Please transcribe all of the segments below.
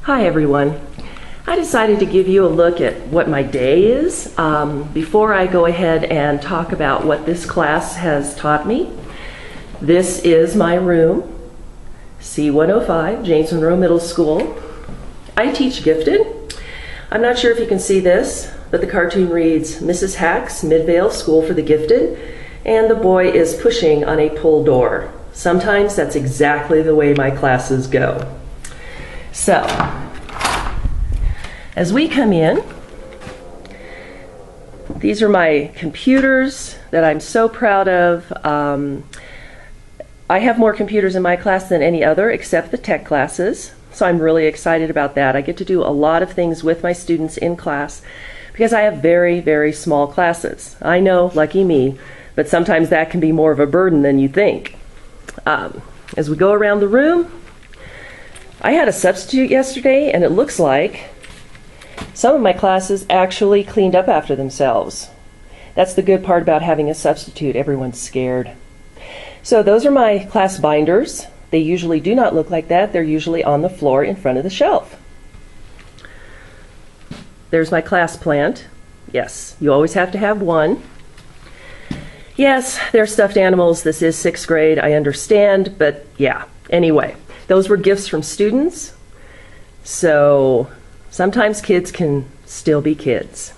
Hi everyone. I decided to give you a look at what my day is before I go ahead and talk about what this class has taught me. This is my room, C105, James Monroe Middle School. I teach gifted. I'm not sure if you can see this, but the cartoon reads Mrs. Hack's Midvale School for the Gifted, and the boy is pushing on a pull door. Sometimes that's exactly the way my classes go. So, as we come in, these are my computers that I'm so proud of. I have more computers in my class than any other except the tech classes, so I'm really excited about that. I get to do a lot of things with my students in class because I have very, very small classes. I know, lucky me, but sometimes that can be more of a burden than you think. As we go around the room, I had a substitute yesterday, and it looks like some of my classes actually cleaned up after themselves. That's the good part about having a substitute. Everyone's scared. So those are my class binders. They usually do not look like that. They're usually on the floor in front of the shelf. There's my class plant. Yes, you always have to have one. Yes, they're stuffed animals. This is 6th grade, I understand, but yeah. Anyway, those were gifts from students. So sometimes kids can still be kids.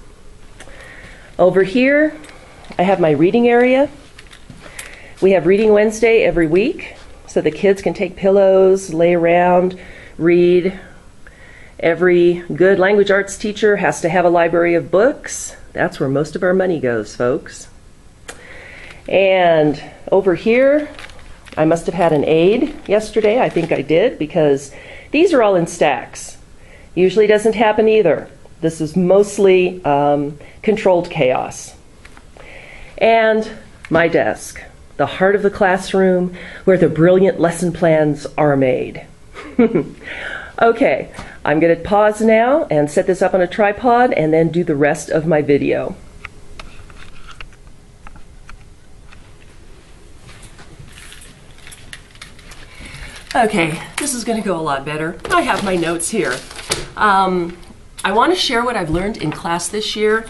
Over here, I have my reading area. We have Reading Wednesday every week, so the kids can take pillows, lay around, read. Every good language arts teacher has to have a library of books. That's where most of our money goes, folks. And over here, I must have had an aid yesterday. I think I did, because these are all in stacks. Usually doesn't happen either. This is mostly controlled chaos. And my desk, the heart of the classroom where the brilliant lesson plans are made. Okay, I'm going to pause now and set this up on a tripod and then do the rest of my video. Okay, this is going to go a lot better. I have my notes here. I want to share what I've learned in class this year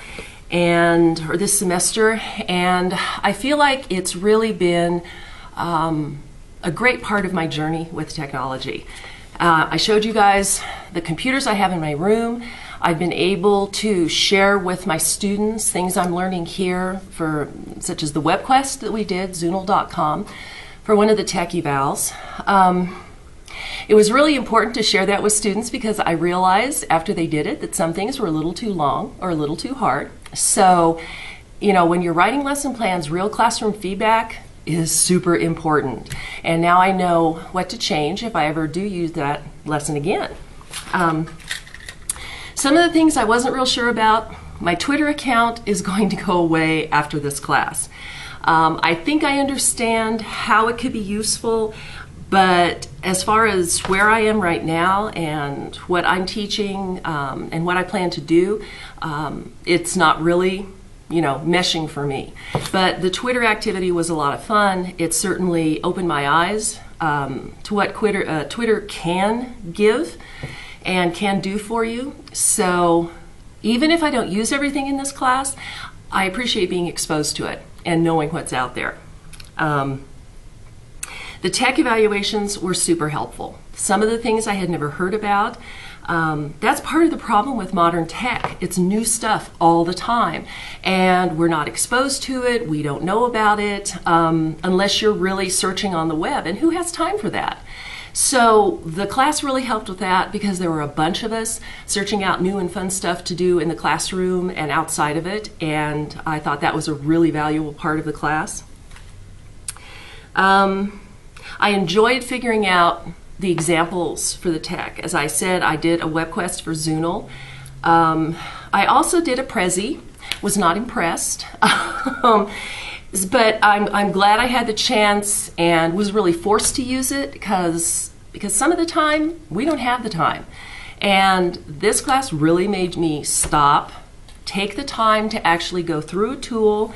or this semester, and I feel like it's really been a great part of my journey with technology. I showed you guys the computers I have in my room. I've been able to share with my students things I'm learning here, such as the web quest that we did, Zoonal.com, for one of the tech evals. It was really important to share that with students because I realized after they did it that some things were a little too long or a little too hard. So, you know, when you're writing lesson plans, real classroom feedback is super important. And now I know what to change if I ever do use that lesson again. Some of the things I wasn't real sure about, my Twitter account is going to go away after this class. I think I understand how it could be useful, but as far as where I am right now and what I'm teaching and what I plan to do, it's not really, meshing for me. But the Twitter activity was a lot of fun. It certainly opened my eyes to what Twitter can give and can do for you. So even if I don't use everything in this class, I appreciate being exposed to it and knowing what's out there. The tech evaluations were super helpful. Some of the things I had never heard about. That's part of the problem with modern tech. It's new stuff all the time, and we're not exposed to it. We don't know about it unless you're really searching on the web, and who has time for that? So the class really helped with that because there were a bunch of us searching out new and fun stuff to do in the classroom and outside of it, and I thought that was a really valuable part of the class. I enjoyed figuring out the examples for the tech. As I said, I did a web quest for Zoonal. I also did a Prezi, was not impressed. But I'm glad I had the chance and was really forced to use it because some of the time we don't have the time. And this class really made me stop, take the time to actually go through a tool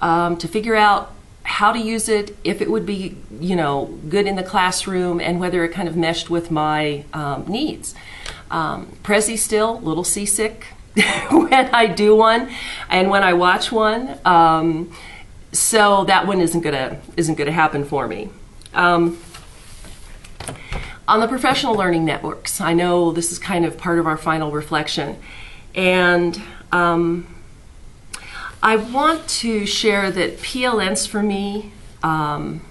to figure out how to use it, if it would be, good in the classroom, and whether it kind of meshed with my needs. Prezi still, a little seasick when I do one and when I watch one. So that one isn't gonna happen for me. On the professional learning networks, I know this is kind of part of our final reflection, and I want to share that PLNs for me are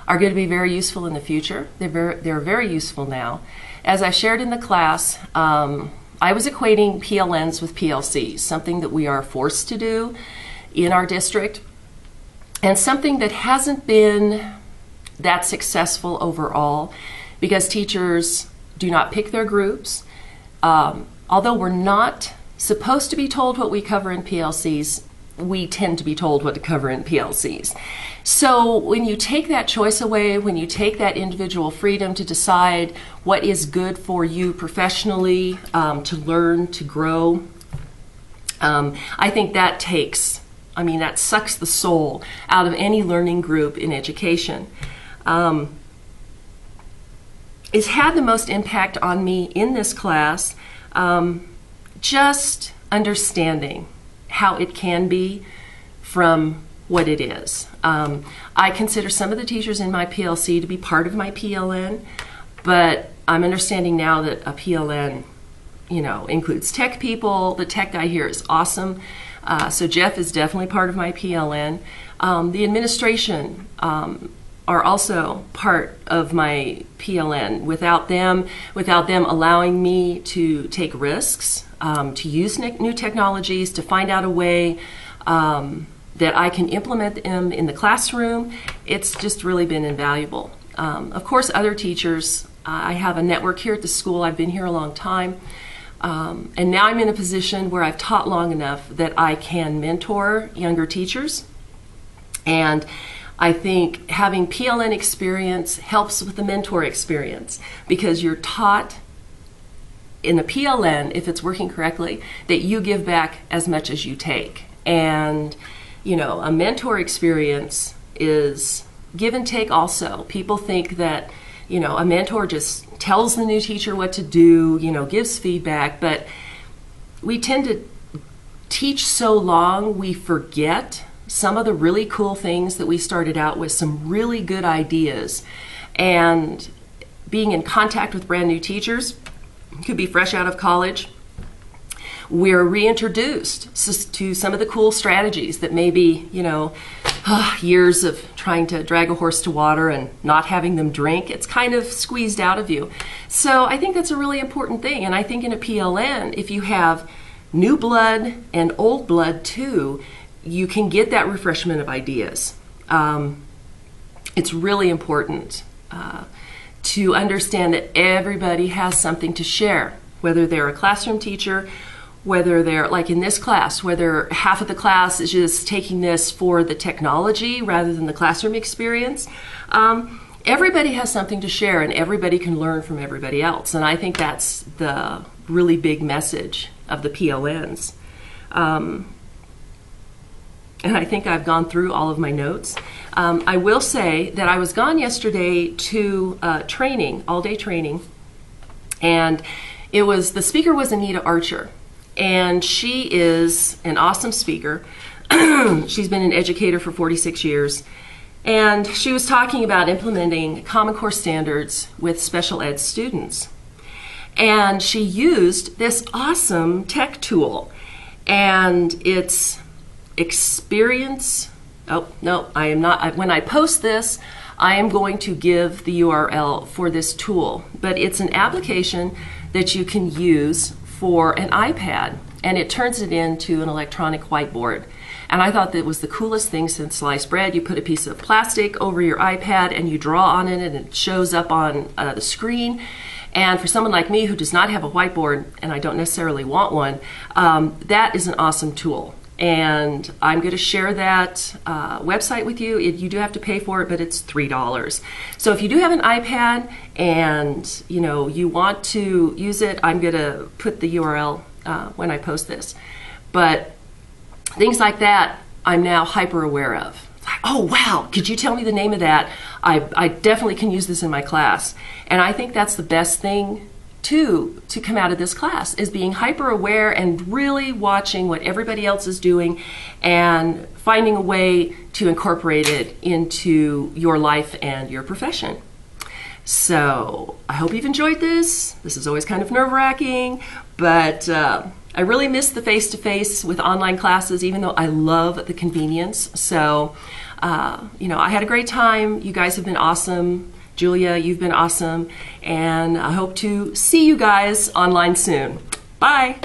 going to be very useful in the future. They're very useful now. As I shared in the class, I was equating PLNs with PLCs, something that we are forced to do in our district, and something that hasn't been that successful overall because teachers do not pick their groups. Although we're not supposed to be told what we cover in PLCs, we tend to be told what to cover in PLCs. So when you take that choice away, when you take that individual freedom to decide what is good for you professionally, to learn, to grow, I think that that sucks the soul out of any learning group in education. It's had the most impact on me in this class, just understanding how it can be from what it is. I consider some of the teachers in my PLC to be part of my PLN, but I'm understanding now that a PLN, includes tech people. The tech guy here is awesome. So Jeff is definitely part of my PLN. The administration are also part of my PLN. Without them allowing me to take risks, to use new technologies, to find out a way that I can implement them in the classroom, it's just really been invaluable. Of course, other teachers, I have a network here at the school. I've been here a long time. And now I'm in a position where I've taught long enough that I can mentor younger teachers. And I think having PLN experience helps with the mentor experience because you're taught in the PLN, if it's working correctly, that you give back as much as you take. And, a mentor experience is give and take also. People think that, a mentor just tells the new teacher what to do, gives feedback, but we tend to teach so long we forget some of the really cool things that we started out with, some really good ideas. And being in contact with brand new teachers, could be fresh out of college, we're reintroduced to some of the cool strategies that maybe, years of trying to drag a horse to water and not having them drink, it's kind of squeezed out of you. So I think that's a really important thing. And I think in a PLN, if you have new blood and old blood too, you can get that refreshment of ideas. It's really important to understand that everybody has something to share, whether they're a classroom teacher, whether they're, like in this class, whether half of the class is just taking this for the technology rather than the classroom experience. Everybody has something to share and everybody can learn from everybody else. And I think that's the really big message of the PLNs. And I think I've gone through all of my notes. I will say that I was gone yesterday to training, all-day training, and the speaker was Anita Archer, and she is an awesome speaker. She's been an educator for 46 years, and she was talking about implementing Common Core standards with special ed students. And she used this awesome tech tool, and it's Experience. Oh, no, I am not. When I post this, I am going to give the URL for this tool, but it's an application that you can use for an iPad, and it turns it into an electronic whiteboard. And I thought that was the coolest thing since sliced bread. You put a piece of plastic over your iPad and you draw on it and it shows up on the screen. And for someone like me who does not have a whiteboard, and I don't necessarily want one, that is an awesome tool. And I'm going to share that website with you. You do have to pay for it, but it's $3. So if you do have an iPad and you want to use it, I'm going to put the URL when I post this. But things like that, I'm now hyper aware of. It's like, oh wow, could you tell me the name of that? I definitely can use this in my class. And I think that's the best thing too to come out of this class is being hyper aware and really watching what everybody else is doing and finding a way to incorporate it into your life and your profession. So I hope you've enjoyed this. This is always kind of nerve-wracking, but I really miss the face-to-face with online classes, even though I love the convenience. So, you know, I had a great time. You guys have been awesome. Julia, you've been awesome. And I hope to see you guys online soon. Bye.